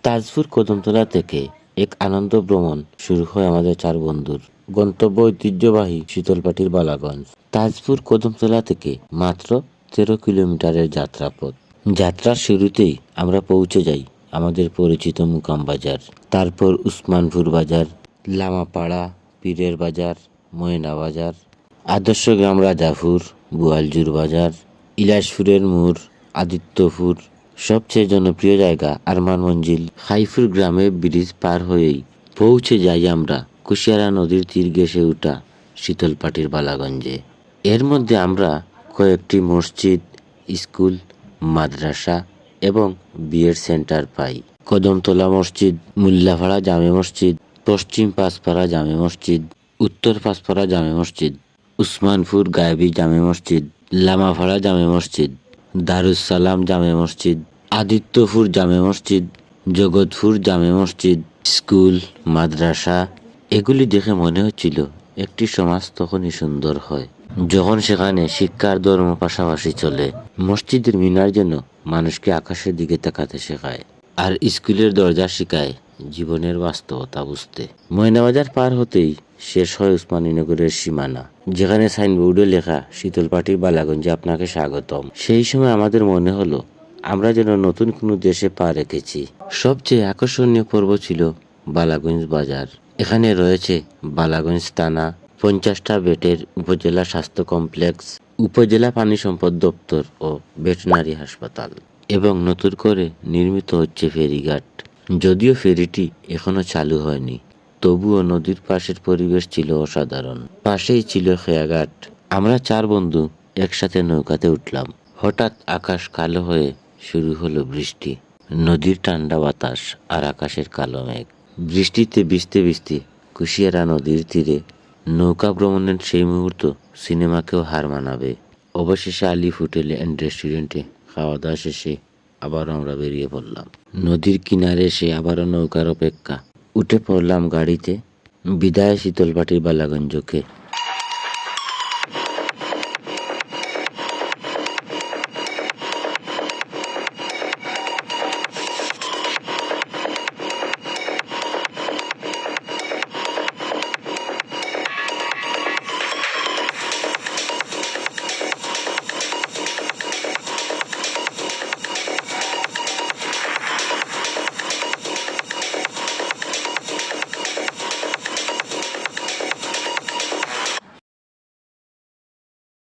তাজপুর কদমতলা থেকে এক আনন্দ ভ্রমণ শুরু হয় আমাদের চার বন্ধুর। গন্তব্য ঐতিহ্যবাহী শীতলপাটির বালাগঞ্জ। তাজপুর কদমতলা থেকে মাত্র 13 কিলোমিটারের যাত্রাপথ। যাত্রার শুরুতেই আমরা পৌঁছে যাই আমাদের পরিচিত মুকাম বাজার, তারপর উসমানপুর বাজার, লামাপাড়া, পীরের বাজার, ময়না বাজার, আদর্শ গ্রাম রাজাপুর, বোয়ালজুর বাজার, ইলাসপুরের মোড়, আদিত্যপুর, সবচেয়ে জনপ্রিয় জায়গা আরমান মঞ্জিল। খাইপুর গ্রামে ব্রিজ পার হয়েই পৌঁছে যাই আমরা কুশিয়ারা নদীর তীর ঘেঁষে ওঠা শীতলপাটির বালাগঞ্জে। এর মধ্যে আমরা কয়েকটি মসজিদ, স্কুল, মাদ্রাসা এবং বিয়ের সেন্টার পাই। কদমতলা মসজিদ, মুল্লাপাড়া জামে মসজিদ, পশ্চিম পাঁচপাড়া জামে মসজিদ, উত্তর পাঁচপাড়া জামে মসজিদ, উসমানপুর গায়েবী জামে মসজিদ, লামাপাড়া জামে মসজিদ, দারুসালাম জামে মসজিদ, আদিত্যপুর জামে মসজিদ, জগৎপুর জামে মসজিদ, স্কুল, মাদ্রাসা। এগুলি দেখে মনে হচ্ছিল একটি সমাজ তখনই সুন্দর হয় যখন সেখানে শিক্ষার ধর্ম পাশাপাশি চলে। মসজিদের মিনার যেন মানুষকে আকাশের দিকে তাকাতে শেখায়, আর স্কুলের দরজা শিখায় জীবনের বাস্তবতা বুঝতে। ময়নাবাজার পার হতেই শেষ হয় উসমানীনগরের সীমানা, যেখানে সাইনবোর্ডে লেখা শীতলপাটির বালাগঞ্জে আপনাকে স্বাগতম। সেই সময় আমাদের মনে হলো আমরা যেন নতুন কোনো দেশে পা রেখেছি। সবচেয়ে আকর্ষণীয় পর্ব ছিল বালাগঞ্জ বাজার। এখানে রয়েছে বালাগঞ্জ থানা, 50টা বেডের উপজেলা স্বাস্থ্য কমপ্লেক্স, উপজেলা পানি সম্পদ দপ্তর ও ভেটেরিনারি হাসপাতাল, এবং নতুন করে নির্মিত হচ্ছে ফেরিঘাট। যদিও ফেরিটি এখনো চালু হয়নি, তবুও নদীর পাশের পরিবেশ ছিল অসাধারণ। পাশেই ছিল খেয়াঘাট। আমরা চার বন্ধু একসাথে নৌকাতে উঠলাম। হঠাৎ আকাশ কালো হয়ে শুরু হলো বৃষ্টি। নদীর ঠান্ডা বাতাস আর আকাশের কালো মেঘ। বৃষ্টিতে ভিজতে ভিজতে কুশিয়ারা নদীর তীরে নৌকা ভ্রমণের সেই মুহূর্ত সিনেমাকেও হার মানাবে। অবশেষে আলিফ হোটেল অ্যান্ড রেস্টুরেন্টে খাওয়া দাওয়া শেষে আবার আমরা বেরিয়ে পড়লাম। নদীর কিনারে এসে আবারও নৌকার অপেক্ষা। উঠে পড়লাম গাড়িতে। বিদায় শীতলপাটির বালাগঞ্জকে।